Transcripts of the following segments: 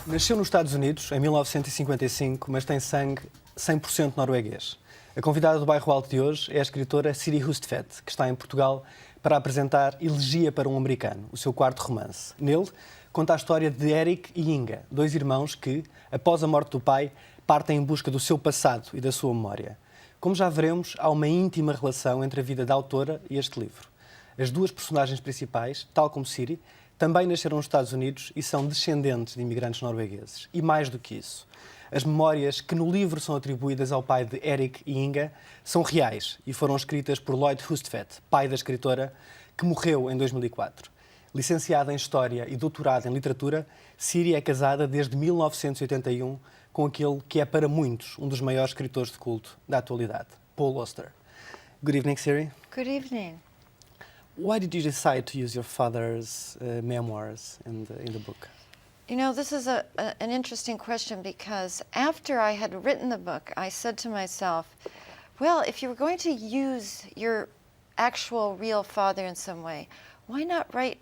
Nasceu nos Estados Unidos em 1955, mas tem sangue 100% norueguês. A convidada do Bairro Alto de hoje é a escritora Siri Hustvedt, que está em Portugal para apresentar Elegia para um Americano, o seu quarto romance. Nele, conta a história de Eric e Inga, dois irmãos que, após a morte do pai, partem em busca do seu passado e da sua memória. Como já veremos, há uma íntima relação entre a vida da autora e este livro. As duas personagens principais, tal como Siri, também nasceram nos Estados Unidos e são descendentes de imigrantes noruegueses. E mais do que isso, as memórias que no livro são atribuídas ao pai de Eric e Inga são reais e foram escritas por Lloyd Hustvedt, pai da escritora, que morreu em 2004. Licenciada em História e doutorada em Literatura, Siri é casada desde 1981 com aquele que é para muitos um dos maiores escritores de culto da atualidade, Paul Auster. Good evening, Siri. Good evening. Why did you decide to use your father's memoirs in the book? You know, this is an interesting question because after I had written the book, I said to myself, well, if you were going to use your actual real father in some way, why not write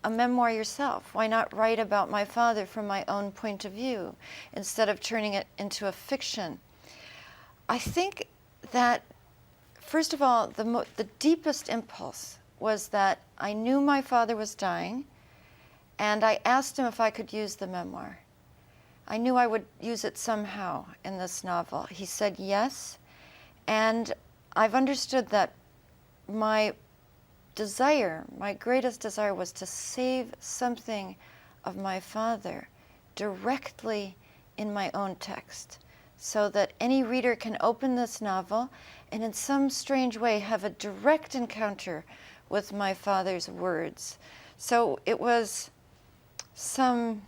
a memoir yourself? Why not write about my father from my own point of view instead of turning it into a fiction? I think that, first of all, the deepest impulse was that I knew my father was dying, and I asked him if I could use the memoir. I knew I would use it somehow in this novel. He said yes, and I've understood that my greatest desire was to save something of my father directly in my own text, so that any reader can open this novel and in some strange way have a direct encounter with my father's words. So it was some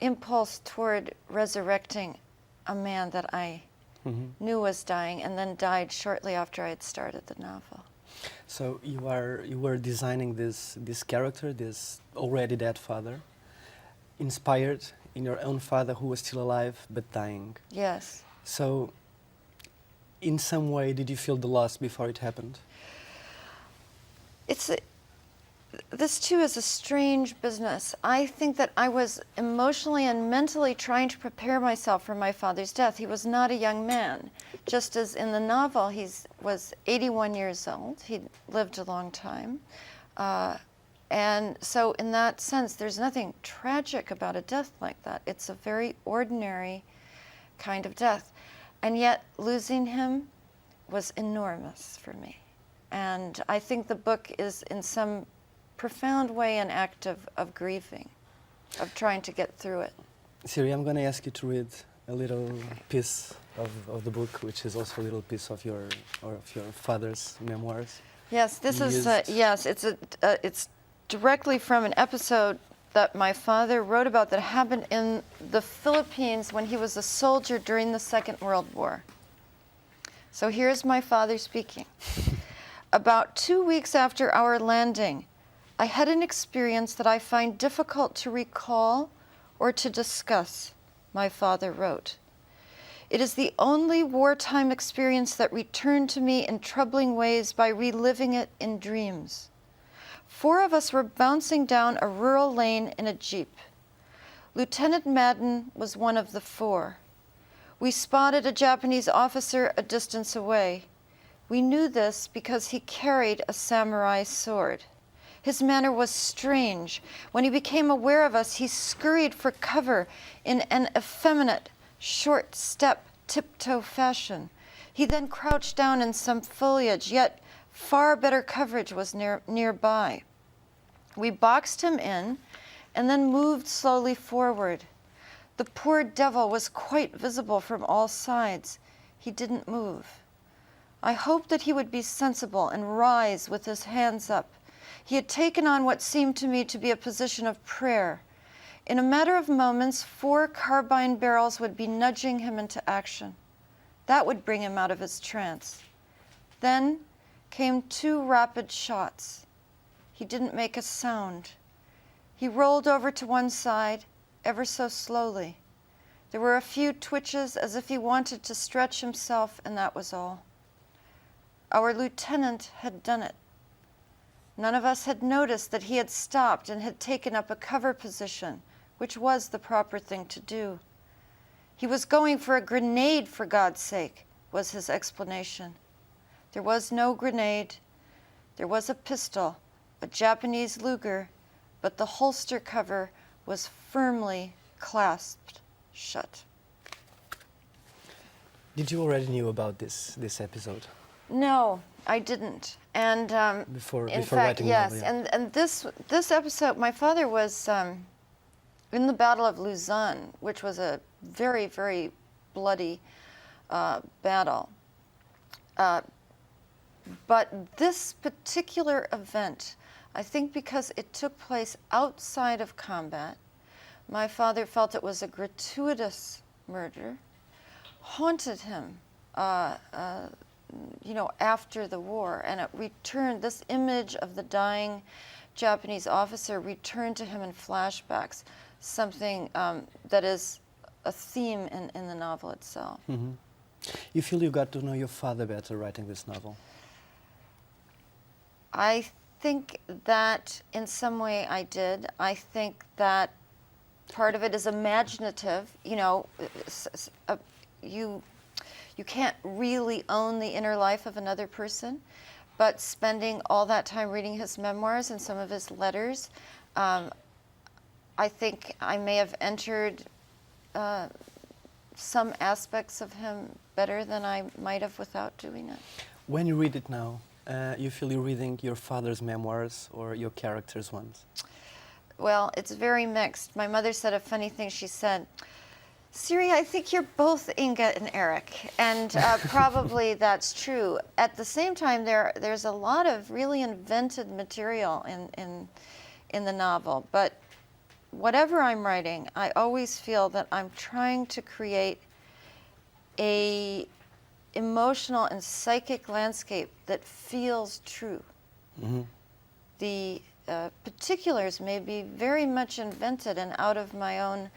impulse toward resurrecting a man that I knew was dying and then died shortly after I had started the novel. So you were designing this character, this already dead father, inspired in your own father who was still alive but dying. Yes. So in some way did you feel the loss before it happened? This too is a strange business. I think that I was emotionally and mentally trying to prepare myself for my father's death. He was not a young man. Just as in the novel, he was 81 years old. He lived a long time. And so in that sense, there's nothing tragic about a death like that. It's a very ordinary kind of death. And yet losing him was enormous for me. And I think the book is in some profound way an act of grieving, of trying to get through it. Siri, I'm going to ask you to read a little piece of the book, which is also a little piece of your father's memoirs. Yes, this is it's directly from an episode that my father wrote about that happened in the Philippines when he was a soldier during the Second World War. So here's my father speaking. About 2 weeks after our landing, I had an experience that I find difficult to recall or to discuss, my father wrote. It is the only wartime experience that returned to me in troubling ways by reliving it in dreams. 4 of us were bouncing down a rural lane in a jeep. Lieutenant Madden was one of the 4. We spotted a Japanese officer a distance away. We knew this because he carried a samurai sword. His manner was strange. When he became aware of us, he scurried for cover in an effeminate, short-step, tiptoe fashion. He then crouched down in some foliage, yet far better coverage was nearby. We boxed him in and then moved slowly forward. The poor devil was quite visible from all sides. He didn't move. I hoped that he would be sensible and rise with his hands up. He had taken on what seemed to me to be a position of prayer. In a matter of moments, 4 carbine barrels would be nudging him into action. That would bring him out of his trance. Then came 2 rapid shots. He didn't make a sound. He rolled over to one side, ever so slowly. There were a few twitches as if he wanted to stretch himself, and that was all. Our lieutenant had done it. None of us had noticed that he had stopped and had taken up a cover position which was the proper thing to do. He was going for a grenade, for God's sake, was his explanation. There was no grenade. There was a pistol, a Japanese Luger, but the holster cover was firmly clasped shut. Did you already knew about this episode? No, I didn't. And Before in fact, writing the yes. novel, yeah. And this episode, my father was in the Battle of Luzon, which was a very, very bloody battle. But this particular event, I think because it took place outside of combat, my father felt it was a gratuitous murder, haunted him, after the war, and it returned, this image of the dying Japanese officer returned to him in flashbacks, something that is a theme in the novel itself. Mm-hmm. You feel you got to know your father better writing this novel? I think that in some way I did. I think that part of it is imaginative. You can't really own the inner life of another person, but spending all that time reading his memoirs and some of his letters, I think I may have entered some aspects of him better than I might have without doing it. When you read it now, you feel you're reading your father's memoirs or your character's ones? Well, it's very mixed. My mother said a funny thing. She said, Siri, I think you're both Inga and Eric, and probably that's true. At the same time, there's a lot of really invented material in the novel, but whatever I'm writing, I always feel that I'm trying to create a emotional and psychic landscape that feels true. Mm-hmm. The particulars may be very much invented and out of my own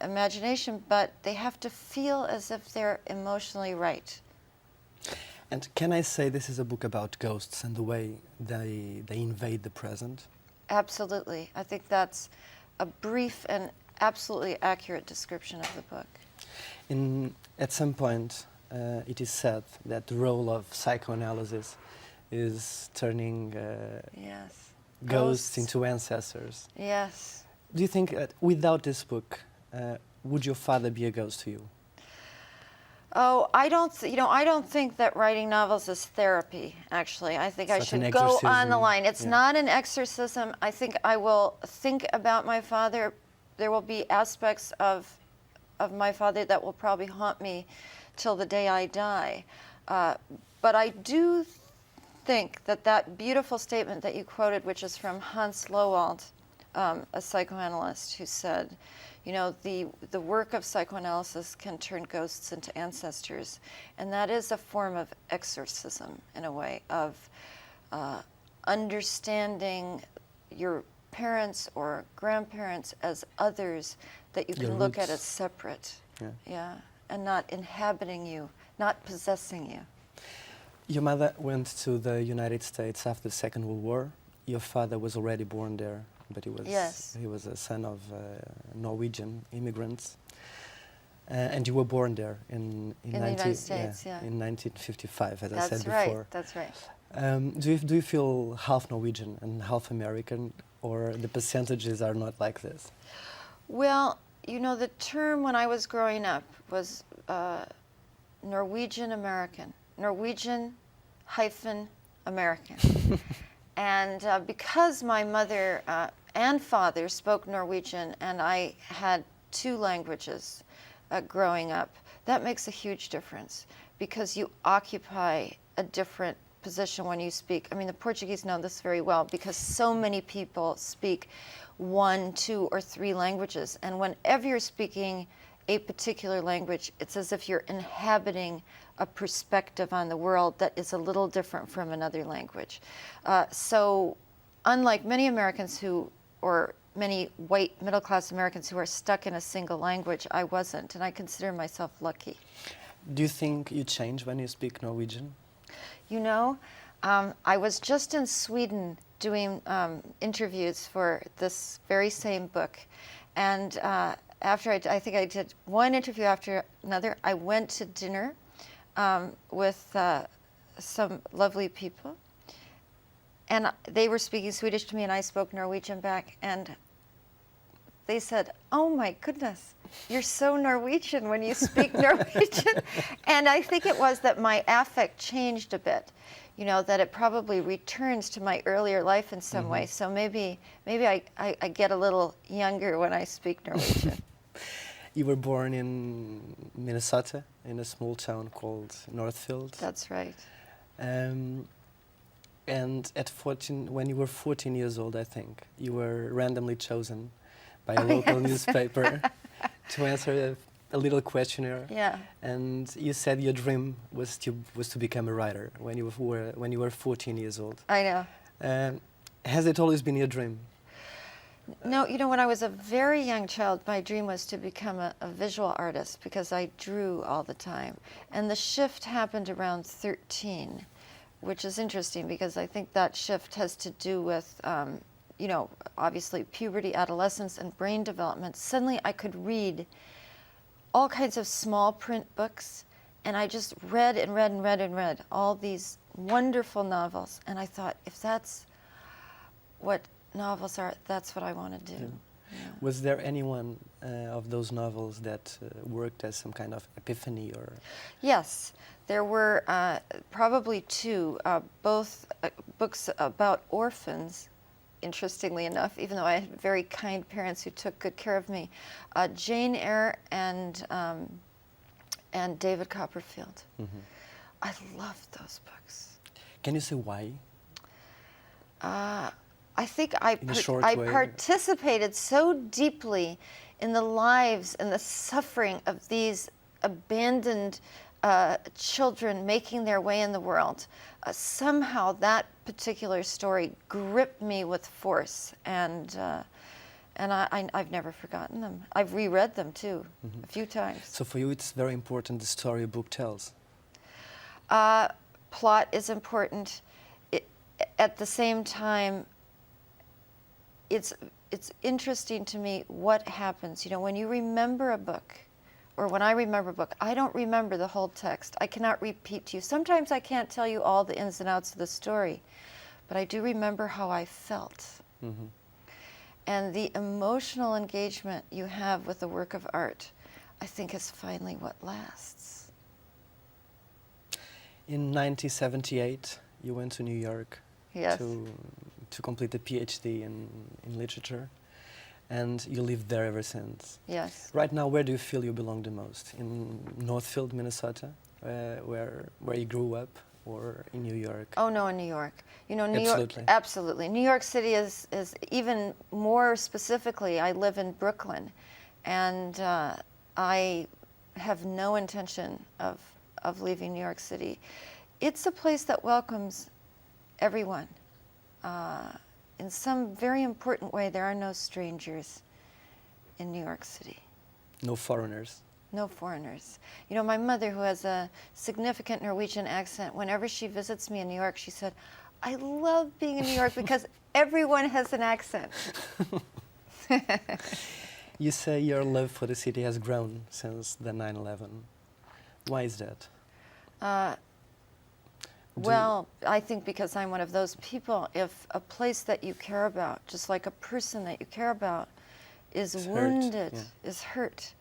imagination, but they have to feel as if they're emotionally right. And can I say this is a book about ghosts and the way they invade the present? Absolutely. I think that's a brief and absolutely accurate description of the book. At some point, it is said that the role of psychoanalysis is turning Yes. ghosts into ancestors. Yes. Do you think that without this book, would your father be a ghost to you? Oh, I don't think that writing novels is therapy, actually. I think I should go on the line. It's not an exorcism. I think I will think about my father. There will be aspects of my father that will probably haunt me till the day I die. But I do think that beautiful statement that you quoted, which is from Hans Lowald, a psychoanalyst, who said, the work of psychoanalysis can turn ghosts into ancestors. And that is a form of exorcism, in a way, of understanding your parents or grandparents as others that you can look at as separate. Yeah. And not inhabiting you, not possessing you. Your mother went to the United States after the Second World War. Your father was already born there, but he was a son of Norwegian immigrants. And you were born there in the United States, in 1955, as I said That's right, before. that's right. Do you feel half Norwegian and half American, or the percentages are not like this? Well, the term when I was growing up was Norwegian American. Norwegian American. And because my mother and father spoke Norwegian, and I had two languages growing up, that makes a huge difference, because you occupy a different position when you speak. I mean, the Portuguese know this very well, because so many people speak 1, 2, or 3 languages. And whenever you're speaking a particular language, it's as if you're inhabiting a perspective on the world that is a little different from another language. So unlike many Americans or many white middle-class Americans who are stuck in a single language, I wasn't, and I consider myself lucky. Do you think you change when you speak Norwegian? I was just in Sweden doing interviews for this very same book, And after I think I did one interview after another, I went to dinner with some lovely people. And they were speaking Swedish to me, and I spoke Norwegian back. And they said, "Oh my goodness, you're so Norwegian when you speak Norwegian." And I think it was that my affect changed a bit, you know, that it probably returns to my earlier life in some way. So maybe I get a little younger when I speak Norwegian. You were born in Minnesota, in a small town called Northfield. That's right. And at 14, when you were 14 years old, I think, you were randomly chosen by a local newspaper to answer a little questionnaire. Yeah. And you said your dream was to become a writer when you were 14 years old. I know. Has it always been your dream? No, you know, when I was a very young child, my dream was to become a visual artist because I drew all the time. And the shift happened around 13, which is interesting because I think that shift has to do with, you know, obviously puberty, adolescence, and brain development. Suddenly I could read all kinds of small print books, and I just read and read and read and read all these wonderful novels. And I thought, if that's what novels are, that's what I want to do. Yeah. Was there anyone of those novels that worked as some kind of epiphany or? Yes, there were probably two, both books about orphans, interestingly enough, even though I had very kind parents who took good care of me. Jane Eyre and David Copperfield. Mm-hmm. I loved those books. Can you say why? I think I participated so deeply in the lives and the suffering of these abandoned children making their way in the world. Somehow that particular story gripped me with force, and I've never forgotten them. I've reread them too, a few times. So for you, it's very important the story a book tells. Plot is important. At the same time, it's interesting to me what happens. You know, when you remember a book, or when I remember a book, I don't remember the whole text. I cannot repeat to you. Sometimes I can't tell you all the ins and outs of the story, but I do remember how I felt. Mm-hmm. And the emotional engagement you have with a work of art, I think, is finally what lasts. In 1978, you went to New York. Yes. To complete a PhD in literature, and you lived there ever since. Yes. Right now, where do you feel you belong the most? In Northfield, Minnesota, where you grew up, or in New York? Oh no, in New York. You know, New Absolutely. York. Absolutely. New York City is even more specifically. I live in Brooklyn, and I have no intention of leaving New York City. It's a place that welcomes everyone. In some very important way, there are no strangers in New York City. No foreigners. No foreigners. You know, my mother, who has a significant Norwegian accent, whenever she visits me in New York, she said, "I love being in New York because everyone has an accent." You say your love for the city has grown since the 9/11. Why is that? Well, I think because I'm one of those people, if a place that you care about, just like a person that you care about, is wounded, is hurt,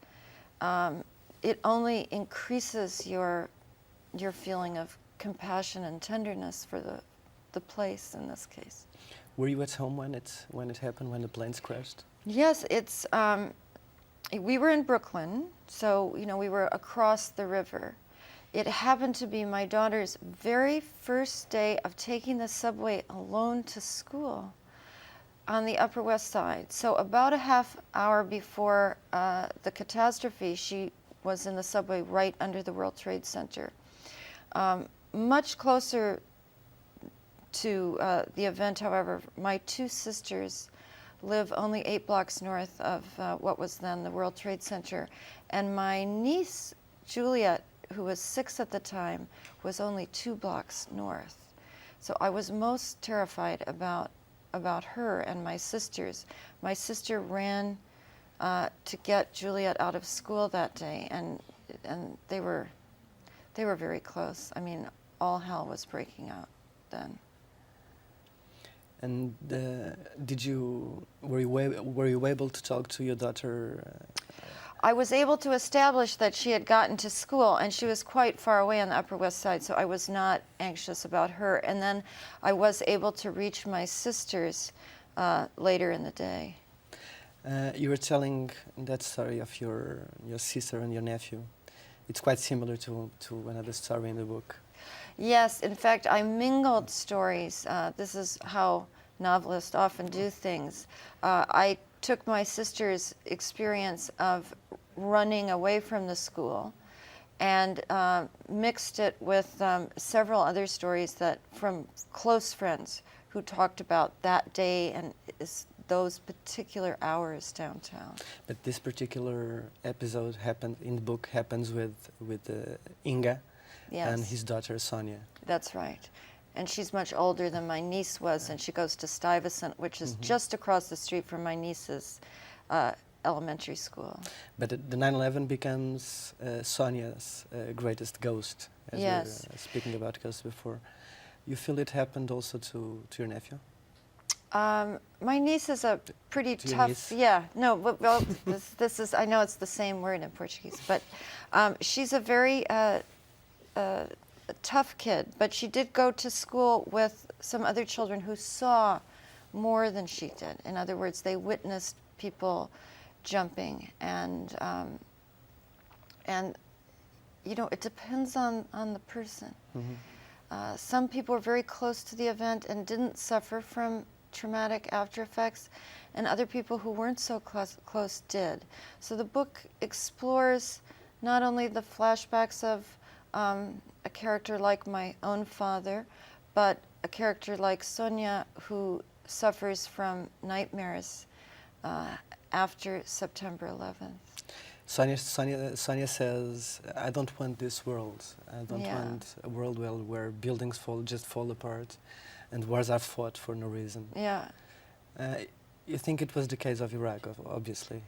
it only increases your feeling of compassion and tenderness for the place in this case. Were you at home when it happened, when the planes crashed? Yes, it's. We were in Brooklyn, so you know we were across the river. It happened to be my daughter's very first day of taking the subway alone to school on the Upper West Side. So about a half hour before the catastrophe, she was in the subway right under the World Trade Center. Much closer to the event, however, my two sisters live only 8 blocks north of what was then the World Trade Center. And my niece, Juliet, who was 6 at the time, was only 2 blocks north. So I was most terrified about her and my sisters. My sister ran to get Juliet out of school that day, and they were very close. I mean, all hell was breaking out then. And were you able to talk to your daughter? I was able to establish that she had gotten to school, and she was quite far away on the Upper West Side, so I was not anxious about her. And then I was able to reach my sisters later in the day. You were telling that story of your sister and your nephew. It's quite similar to another story in the book. Yes, in fact, I mingled stories. This is how novelists often do things. I took my sister's experience of running away from the school and mixed it with several other stories from close friends who talked about that day and those particular hours downtown. But this particular episode happens with Inga. Yes. And his daughter Sonia. That's right. And she's much older than my niece was, and she goes to Stuyvesant, which is just across the street from my niece's elementary school. But the 9/11 becomes Sonia's greatest ghost, as yes. we were speaking about ghosts before. You feel it happened also to your nephew? My niece is a pretty to your tough. niece? Yeah, no. Well, this is. I know it's the same word in Portuguese, but she's a very a tough kid, but she did go to school with some other children who saw more than she did. In other words, they witnessed people jumping, and it depends on the person. Mm-hmm. Some people were very close to the event and didn't suffer from traumatic after effects, and other people who weren't so close did. So the book explores not only the flashbacks of a character like my own father, but a character like Sonia, who suffers from nightmares after September 11th. Sonia says, "I don't want this world. I don't want a world where buildings fall apart, and wars are fought for no reason." Yeah. You think it was the case of Iraq, obviously,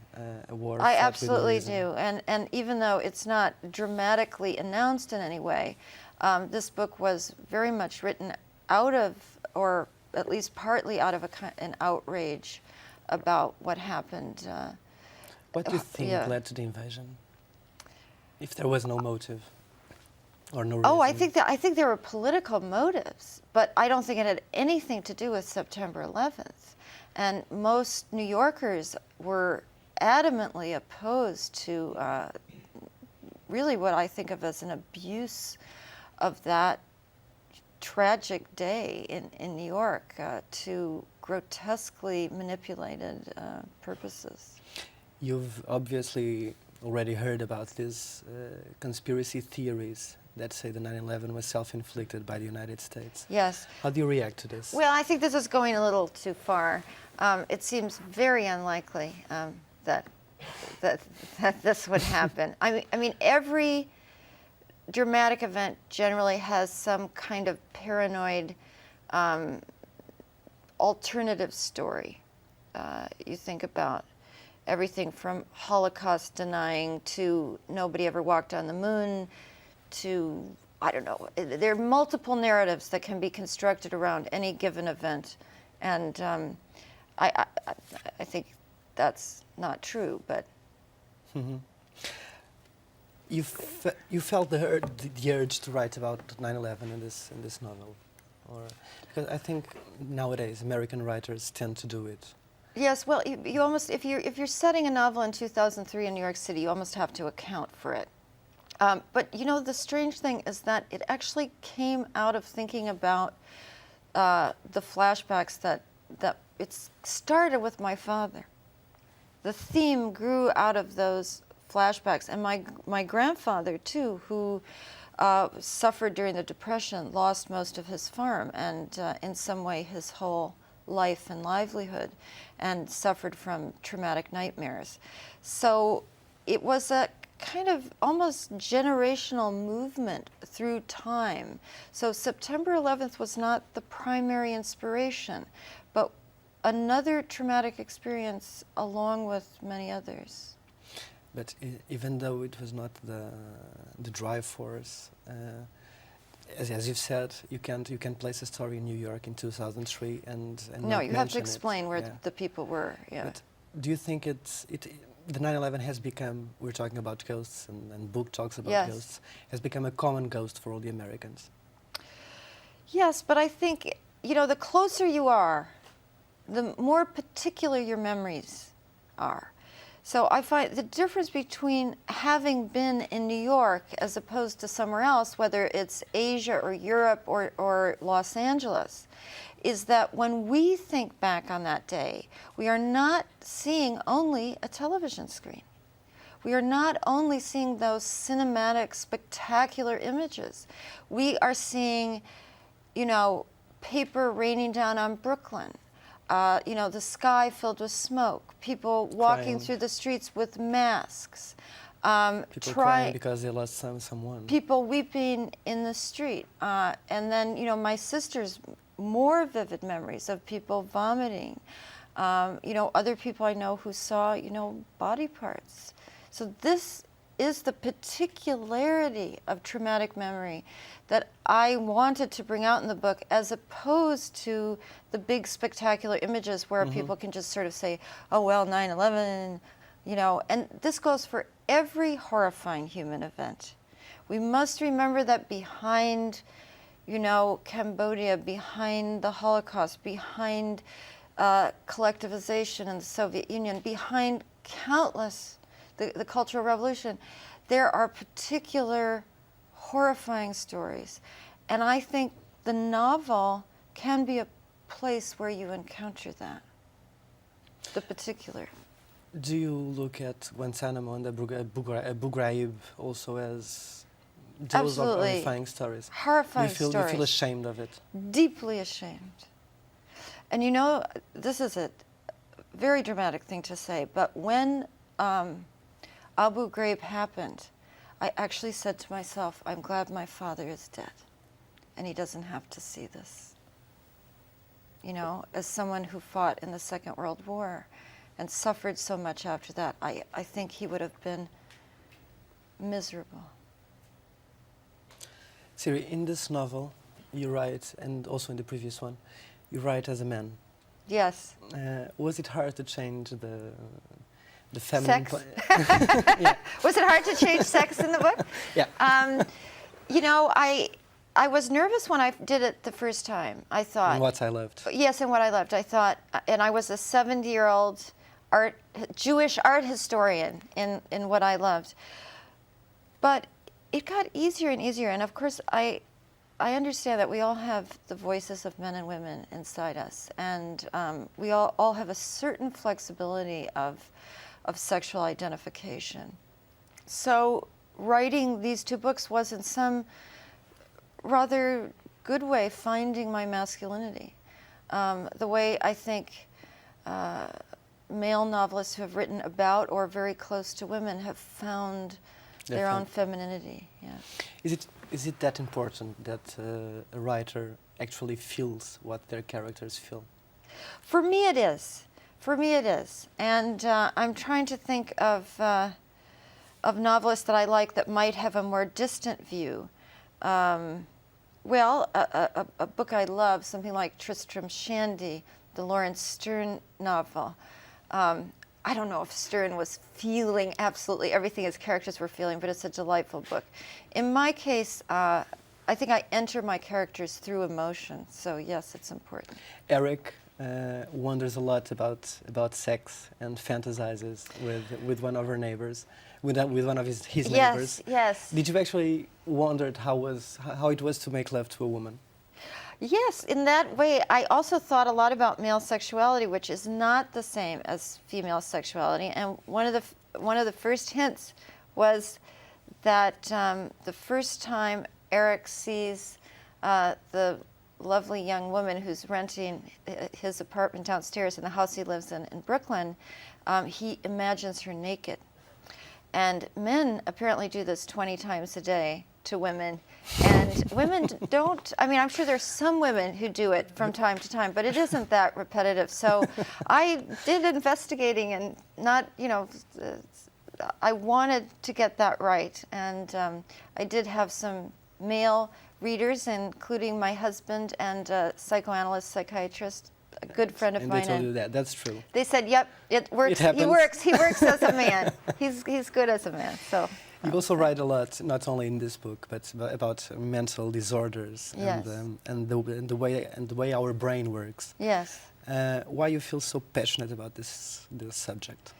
a war. I fought absolutely with no reason. do, and even though it's not dramatically announced in any way, this book was very much written out of, or at least partly out of an outrage about what happened. What do you think led to the invasion? If there was no motive or no reason? Oh, I think there were political motives, but I don't think it had anything to do with September 11th. And most New Yorkers were adamantly opposed to really what I think of as an abuse of that tragic day in New York to grotesquely manipulated purposes. You've obviously already heard about these conspiracy theories that say the 9/11 was self-inflicted by the United States. Yes. How do you react to this? Well, I think this is going a little too far. It seems very unlikely that this would happen. I mean, every dramatic event generally has some kind of paranoid alternative story. You think about everything from Holocaust denying to nobody ever walked on the moon to, I don't know, there are multiple narratives that can be constructed around any given event. And I think that's not true, but... Mm-hmm. You felt the urge to write about 9/11 in this novel, or because I think nowadays American writers tend to do it. Yes, well, you almost, if you're setting a novel in 2003 in New York City, you almost have to account for it. But you know, the strange thing is that it actually came out of thinking about the flashbacks that it started with my father. The theme grew out of those flashbacks, and my grandfather too, who suffered during the Depression, lost most of his farm and in some way his whole life and livelihood, and suffered from traumatic nightmares. So it was a kind of almost generational movement through time. So September 11th was not the primary inspiration, but another traumatic experience along with many others. But even though it was not the drive force, as you've said, you can't place a story in New York in 2003 and No, not you have to mention it. explain where Yeah. the people were. Yeah. But do you think the 9/11 has become, we're talking about ghosts and book talks about Yes. ghosts, has become a common ghost for all the Americans? Yes, but I think, the closer you are, the more particular your memories are. So I find the difference between having been in New York as opposed to somewhere else, whether it's Asia or Europe or Los Angeles, is that when we think back on that day, we are not seeing only a television screen. We are not only seeing those cinematic, spectacular images. We are seeing, paper raining down on Brooklyn. The sky filled with smoke, people walking Crying. through the streets with masks, People crying because they lost someone. people weeping in the street. And then, my sister's more vivid memories of people vomiting. Other people I know who saw, body parts. So this is the particularity of traumatic memory that I wanted to bring out in the book, as opposed to the big spectacular images where people can just sort of say, oh, well, 9/11, and this goes for every horrifying human event. We must remember that behind, Cambodia, behind the Holocaust, behind collectivization in the Soviet Union, behind countless, the Cultural Revolution, there are particular horrifying stories. And I think the novel can be a place where you encounter that, the particular. Do you look at Guantanamo and Abu Ghraib also as those Absolutely. horrifying stories? Horrifying You feel stories. ashamed of it? Deeply ashamed. And this is a very dramatic thing to say, but when Abu Ghraib happened, I actually said to myself, I'm glad my father is dead and he doesn't have to see this. As someone who fought in the Second World War and suffered so much after that, I think he would have been miserable. Siri, in this novel, you write, and also in the previous one, you write as a man. Yes. Was it hard to change the feminine? Sex? Yeah. Was it hard to change sex in the book? Yeah. I was nervous when I did it the first time. I thought. And what I loved. Yes, and what I loved. I thought, and I was a 70-year-old Jewish art historian in what I loved. But it got easier and easier, and of course I understand that we all have the voices of men and women inside us, and we all have a certain flexibility of sexual identification. So writing these two books was in some rather good way finding my masculinity. The way I think male novelists who have written about or very close to women have found their own femininity. Yeah. Is it that important that a writer actually feels what their characters feel? For me, it is. For me, it is. And I'm trying to think of novelists that I like that might have a more distant view. Well, a book I love, something like Tristram Shandy, the Lawrence Stern novel. I don't know if Stern was feeling absolutely everything his characters were feeling, but it's a delightful book. In my case, I think I enter my characters through emotion, so yes, it's important. Eric wonders a lot about sex and fantasizes with one of her neighbors, with one of his neighbors. Yes. Did you actually wonder how it was to make love to a woman? Yes, in that way, I also thought a lot about male sexuality, which is not the same as female sexuality. And one of the first hints was that the first time Eric sees the lovely young woman who's renting his apartment downstairs in the house he lives in Brooklyn, he imagines her naked. And men apparently do this 20 times a day to women. And women don't, I mean, I'm sure there's some women who do it from time to time, but it isn't that repetitive. So I did investigating and not, I wanted to get that right. And I did have some male readers, including my husband and a psychoanalyst, psychiatrist, a good friend of mine. And they told you that. That's true. They said, "Yep, it works. It He works as a man. He's good as a man." So you also write a lot, not only in this book, but about mental disorders yes. and the way our brain works. Yes. Why you feel so passionate about this subject?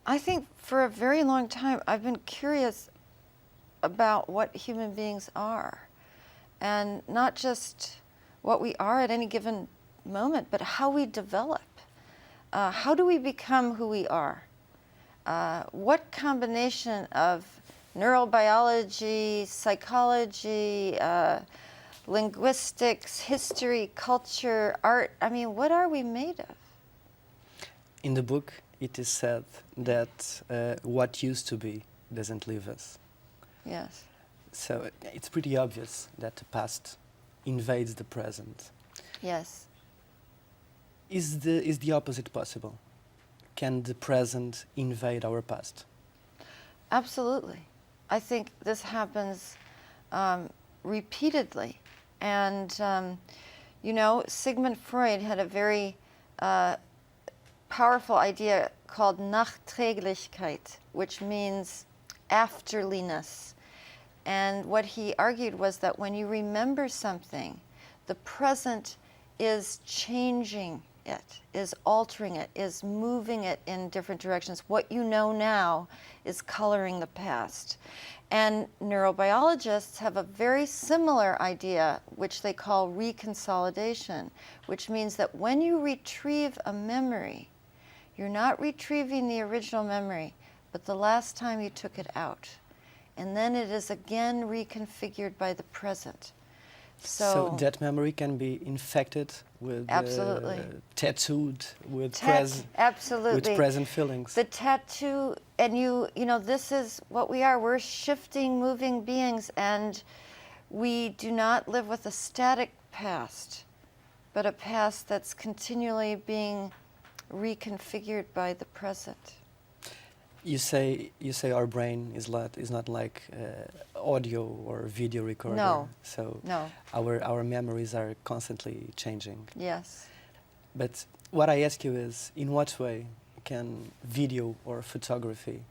I think for a very long time I've been curious about what human beings are, and not just what we are at any given moment, but how we develop. How do we become who we are? What combination of neurobiology, psychology, linguistics, history, culture, art, I mean, what are we made of? In the book, it is said that what used to be doesn't leave us. Yes. So it's pretty obvious that the past invades the present. Yes. Is the opposite possible? Can the present invade our past? Absolutely. I think this happens repeatedly. And, Sigmund Freud had a very powerful idea called Nachträglichkeit, which means afterliness. And what he argued was that when you remember something, the present is changing it, is altering it, is moving it in different directions. What you know now is coloring the past. And neurobiologists have a very similar idea, which they call reconsolidation, which means that when you retrieve a memory, you're not retrieving the original memory, but the last time you took it out. And then it is again reconfigured by the present. So that memory can be infected with, absolutely, tattooed with absolutely, with present feelings. The tattoo, and this is what we are. We're shifting, moving beings, and we do not live with a static past, but a past that's continually being reconfigured by the present. You say our brain is not like audio or video recorder. No. So no. Our memories are constantly changing. Yes. But what I ask you is, in what way can video or photography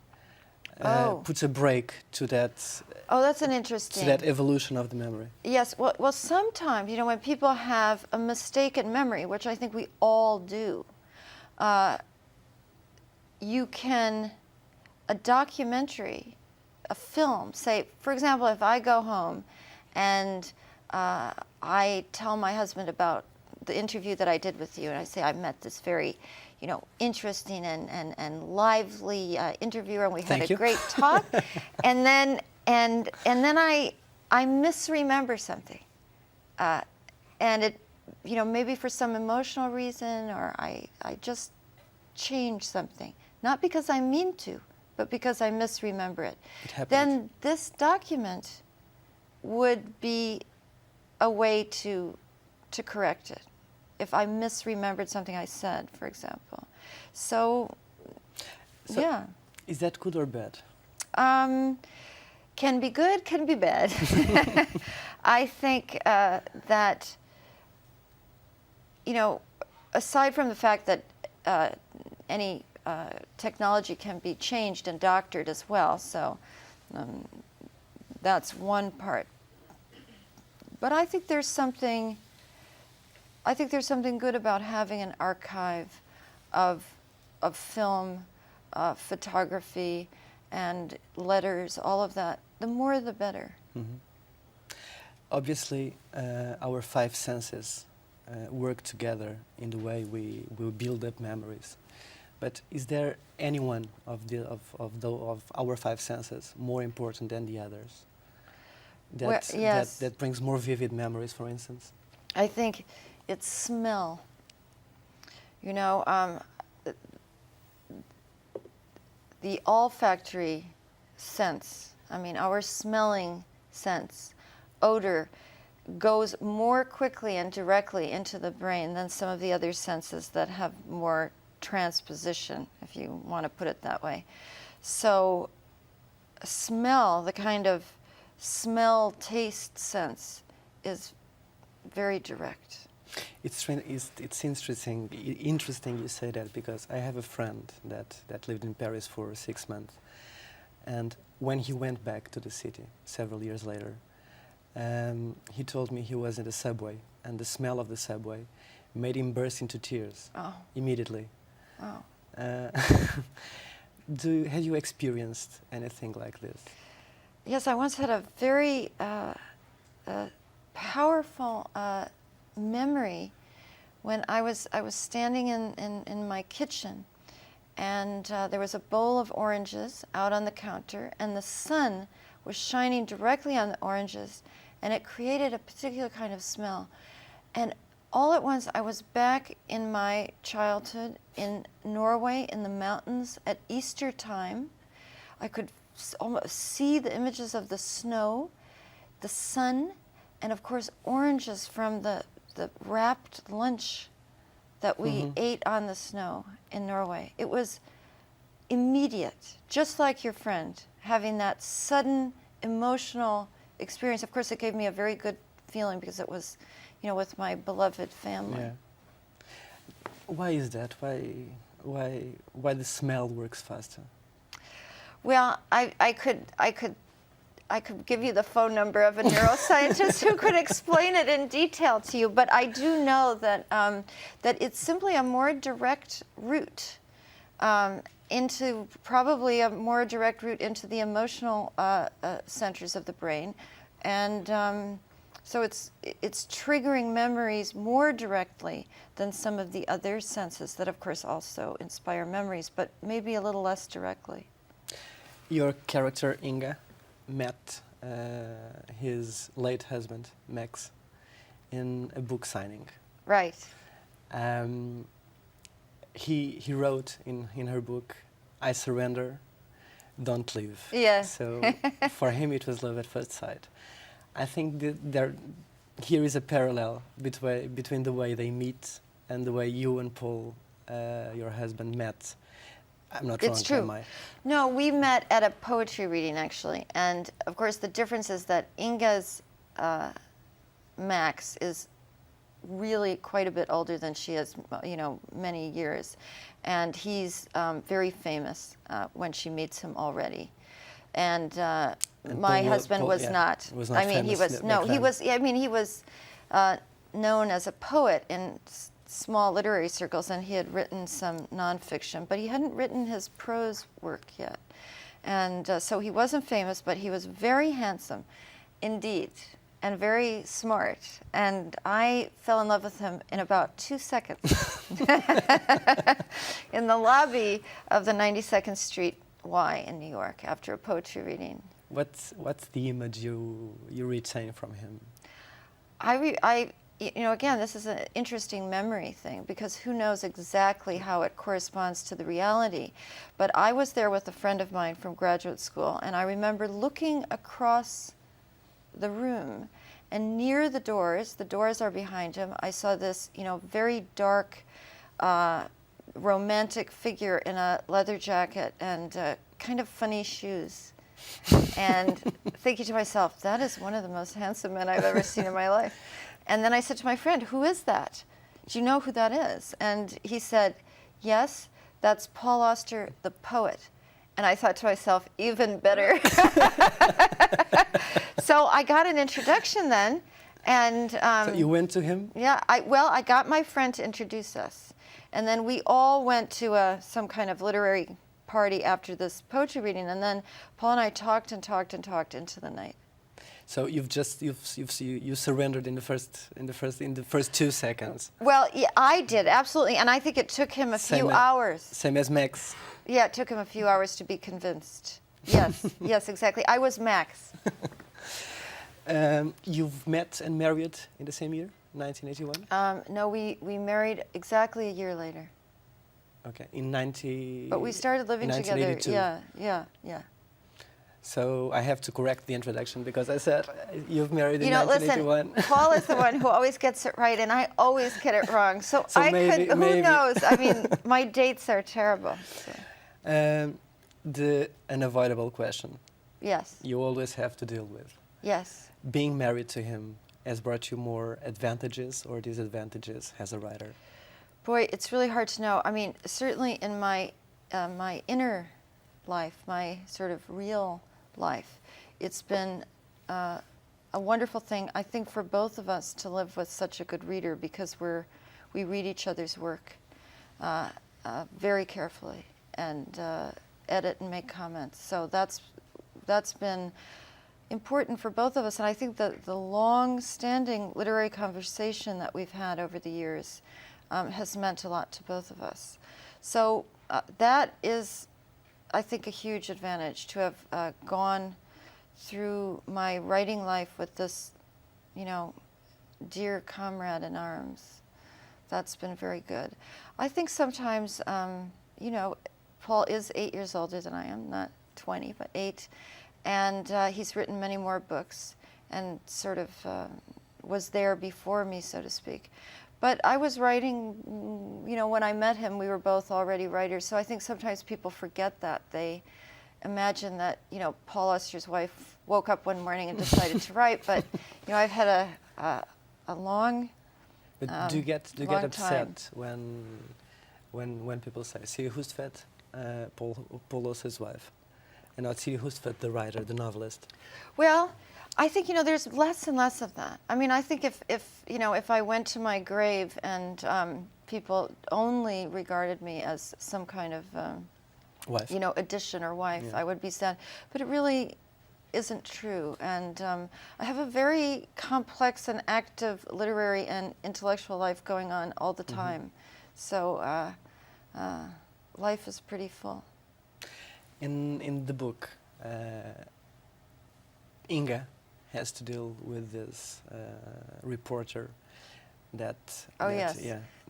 put a break to that? Oh, that's an interesting. To that evolution of the memory. Yes. Well, sometimes when people have a mistaken memory, which I think we all do, you can. A documentary, a film, say, for example, if I go home and I tell my husband about the interview that I did with you, and I say I met this very, interesting and lively interviewer, and we had a great talk, and then I misremember something, and it, maybe for some emotional reason, or I just changed something, not because I mean to, but because I misremember it. Then this document would be a way to correct it, if I misremembered something I said, for example. So yeah. Is that good or bad? Can be good, can be bad. I think that, aside from the fact that any technology can be changed and doctored as well, so that's one part. But I think there's something good about having an archive of film, photography, and letters, all of that. The more, the better. Mm-hmm. Obviously, our five senses work together in the way we build up memories. But is there any one of our five senses more important than the others? That brings more vivid memories, for instance? I think it's smell. The olfactory sense, our smelling sense. Odor goes more quickly and directly into the brain than some of the other senses that have more transposition, if you want to put it that way. So smell, the kind of smell taste sense, is very direct. It's interesting you say that, because I have a friend that lived in Paris for 6 months, and when he went back to the city several years later, he told me he was in the subway, and the smell of the subway made him burst into tears immediately. Oh. Have you experienced anything like this? Yes, I once had a very powerful memory when I was standing in my kitchen, and there was a bowl of oranges out on the counter, and the sun was shining directly on the oranges, and it created a particular kind of smell. And all at once, I was back in my childhood in Norway, in the mountains at Easter time. I could almost see the images of the snow, the sun, and of course oranges from the wrapped lunch that we ate on the snow in Norway. It was immediate, just like your friend, having that sudden emotional experience. Of course, it gave me a very good feeling because it was, with my beloved family. Yeah. Why is that? Why the smell works faster? Well, I could give you the phone number of a neuroscientist who could explain it in detail to you, but I do know that that it's simply a more direct route into the emotional centers of the brain, and so it's triggering memories more directly than some of the other senses that, of course, also inspire memories, but maybe a little less directly. Your character Inga met his late husband Max in a book signing. Right. He wrote in her book, "I surrender, don't leave." Yeah. So for him it was love at first sight. I think here is a parallel between the way they meet and the way you and Paul, your husband, met. I'm not wrong, It's true. am I? No, we met at a poetry reading, actually. And, of course, the difference is that Inga's Max is really quite a bit older than she is, many years. And he's very famous when she meets him already. And my husband was not. Was not he was he was known as a poet in small literary circles, and he had written some nonfiction, but he hadn't written his prose work yet. And so he wasn't famous, but he was very handsome indeed, and very smart. And I fell in love with him in about 2 seconds in the lobby of the 92nd Street Y in New York after a poetry reading. What's the image you retain from him? Again, this is an interesting memory thing, because who knows exactly how it corresponds to the reality. But I was there with a friend of mine from graduate school, and I remember looking across the room, and near the doors are behind him, I saw this, very dark, romantic figure in a leather jacket and kind of funny shoes. And thinking to myself, that is one of the most handsome men I've ever seen in my life. And then I said to my friend, "Who is that? Do you know who that is?" And he said, "Yes, that's Paul Auster, the poet." And I thought to myself, even better. So I got an introduction then, and so you went to him? Yeah. I got my friend to introduce us, and then we all went to some kind of literary party after this poetry reading, and then Paul and I talked into the night. So you surrendered in the first 2 seconds. Well, yeah, I did, absolutely, and I think it took him a few hours. Same as Max. Yeah, it took him a few hours to be convinced. Yes, yes, exactly. I was Max. You've met and married in the same year, 1981? No, we married exactly a year later. Okay, in 90. But we started living together. Yeah. So I have to correct the introduction because I said you've married in Listen, 1981. Paul is the one who always gets it right, and I always get it wrong. So maybe, who knows? I mean, my dates are terrible. So. The unavoidable question. Yes. You always have to deal with. Yes. Being married to him has brought you more advantages or disadvantages as a writer? Boy, it's really hard to know. I mean, certainly in my inner life, my sort of real life, it's been a wonderful thing, I think, for both of us to live with such a good reader, because we read each other's work very carefully and edit and make comments. So that's been important for both of us, and I think that the long-standing literary conversation that we've had over the years has meant a lot to both of us. So that is, I think, a huge advantage, to have gone through my writing life with this, dear comrade in arms. That's been very good. I think sometimes, Paul is 8 years older than I am, not 20, but 8, and he's written many more books and sort of was there before me, so to speak. But I was writing, when I met him, we were both already writers, so I think sometimes people forget that. They imagine that, Paul Auster's wife woke up one morning and decided to write, but, I've had a long But do you get long upset when people say Siri Hustvedt, Paul Auster's wife, and not Siri Hustvedt, the writer, the novelist? Well, I think, there's less and less of that. I mean, I think if I went to my grave and people only regarded me as some kind of Wife. addition or wife, Yeah. I would be sad. But it really isn't true. And I have a very complex and active literary and intellectual life going on all the time. So life is pretty full. In the book, Inga has to deal with this reporter that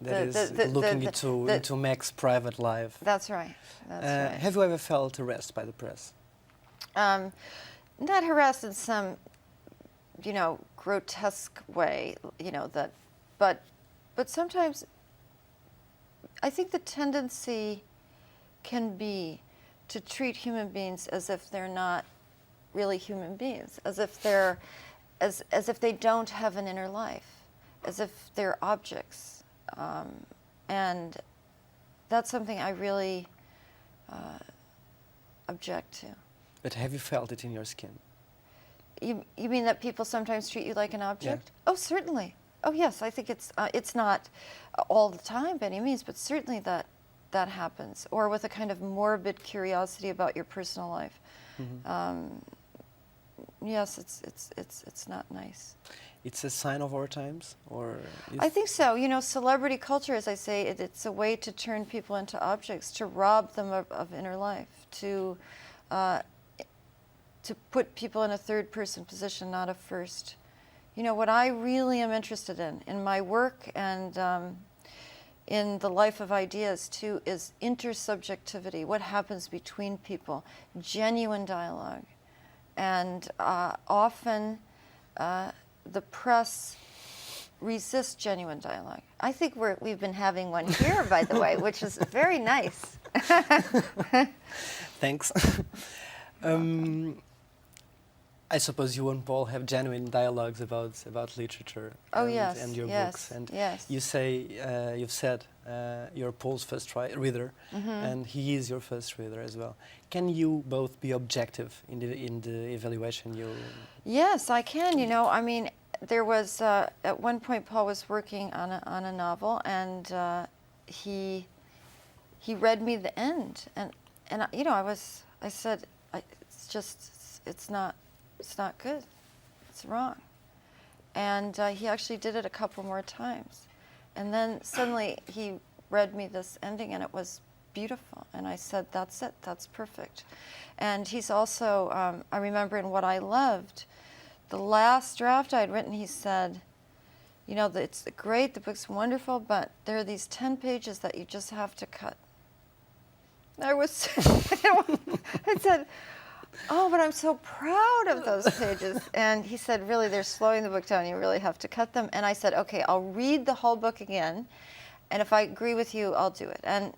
is looking into Mac's private life. That's right. That's right. Have you ever felt harassed by the press? Not harassed in some, grotesque way, but sometimes I think the tendency can be to treat human beings as if they're not really human beings, as if they don't have an inner life, as if they're objects, and that's something I really object to. But have you felt it in your skin? You mean that people sometimes treat you like an object? Yeah. Oh, certainly. Oh, yes. I think it's not all the time by any means, but certainly that happens, or with a kind of morbid curiosity about your personal life. Yes, it's not nice. It's a sign of our times, or I think so. Celebrity culture, as I say, it's a way to turn people into objects, to rob them of inner life, to put people in a third-person position, not a first. What I really am interested in my work and in the life of ideas, too, is intersubjectivity, what happens between people, genuine dialogue. And often the press resists genuine dialogue. I think we've been having one here, by the way, which is very nice. Thanks. I suppose you and Paul have genuine dialogues about literature and your books. And you say you've said you're Paul's first reader, and he is your first reader as well. Can you both be objective in the evaluation? Yes, I can. I mean, there was at one point Paul was working on a novel, and he read me the end, and I said, it's not good. It's wrong. And he actually did it a couple more times. And then suddenly he read me this ending, and it was beautiful. And I said, that's it. That's perfect. And he's also, I remember in What I Loved, the last draft I'd written, he said, it's great, the book's wonderful, but there are these 10 pages that you just have to cut. I said, Oh, but I'm so proud of those pages. And he said, really, they're slowing the book down. You really have to cut them. And I said, okay, I'll read the whole book again. And if I agree with you, I'll do it. And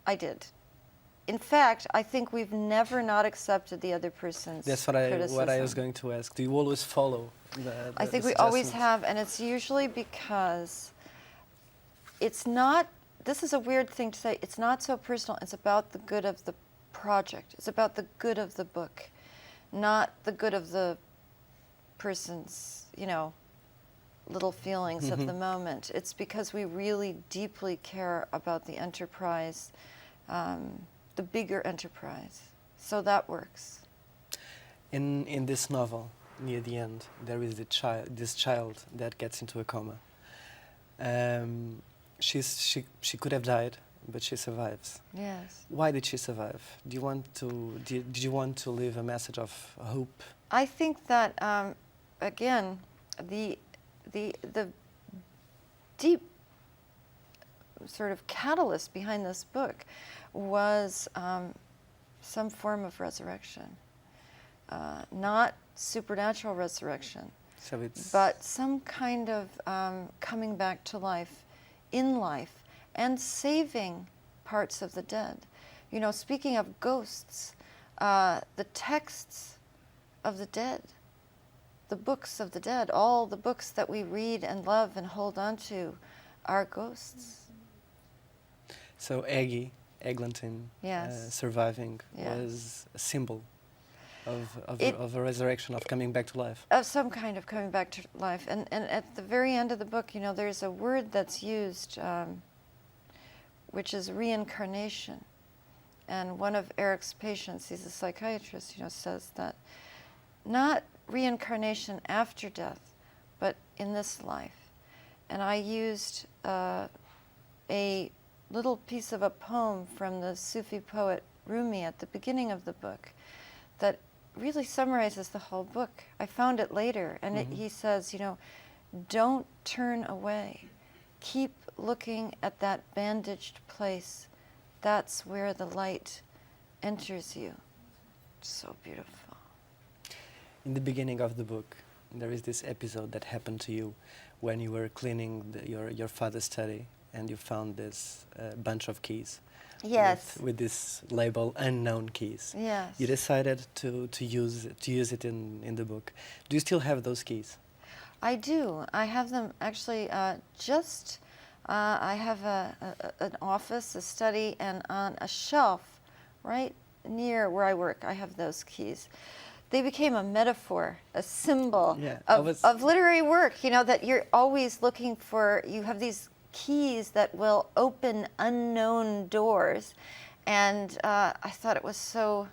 I did. In fact, I think we've never not accepted the other person's That's criticism. what I was going to ask. Do you always follow I think the we always suggestions? have, and it's usually because it's not, this is a weird thing to say, it's not so personal, it's about the good of the project. It's about the good of the book, not the good of the person's, little feelings of the moment. It's because we really deeply care about the enterprise, the bigger enterprise. So that works. In this novel, near the end, there is this child that gets into a coma. She could have died, but she survives. Yes. Why did she survive? Did you want to leave a message of hope? I think that again, the deep sort of catalyst behind this book was some form of resurrection, not supernatural resurrection, So it's but some kind of coming back to life, in life, and saving parts of the dead. Speaking of ghosts, the texts of the dead, the books of the dead, all the books that we read and love and hold on to are ghosts. so Eglinton Yes. surviving Yes. was a symbol of It- a resurrection, of coming back to life. Of some kind of coming back to life. And at the very end of the book, there's a word that's used, which is reincarnation. And one of Eric's patients, he's a psychiatrist, says that not reincarnation after death, but in this life. And I used a little piece of a poem from the Sufi poet Rumi at the beginning of the book that really summarizes the whole book. I found it later, and he says, don't turn away. Keep looking at that bandaged place. That's where the light enters you. So beautiful. In the beginning of the book, there is this episode that happened to you when you were cleaning your father's study and you found this bunch of keys. Yes. With this label, unknown keys. Yes. You decided to use it in the book. Do you still have those keys? I do. I have them actually I have an office, a study, and on a shelf right near where I work, I have those keys. They became a metaphor, a symbol Yeah, of literary work, that you're always looking for. You have these keys that will open unknown doors. And I thought it was so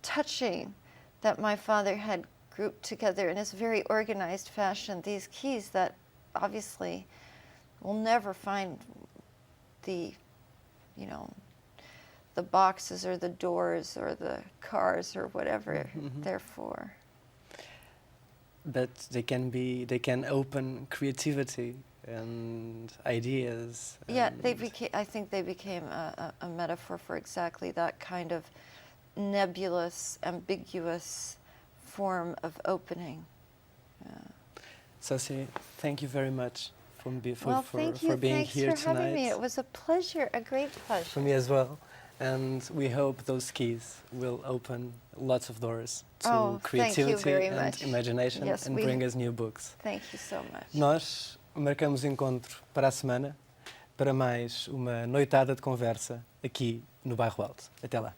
touching that my father had grouped together in this very organized fashion these keys that obviously will never find the boxes or the doors or the cars or whatever they're for. But they can open creativity and ideas. Yeah, and I think they became a metaphor for exactly that kind of nebulous, ambiguous form of opening. So, Siri, thank you very much for being Thanks here for tonight. having me. It was a pleasure, a great pleasure. For me as well. And we hope those keys will open lots of doors to creativity and much. imagination, Yes, and bring us new books. Thank you so much. Nós marcamos encontro para a semana para mais uma noitada de conversa aqui no Bairro Alto. Até lá.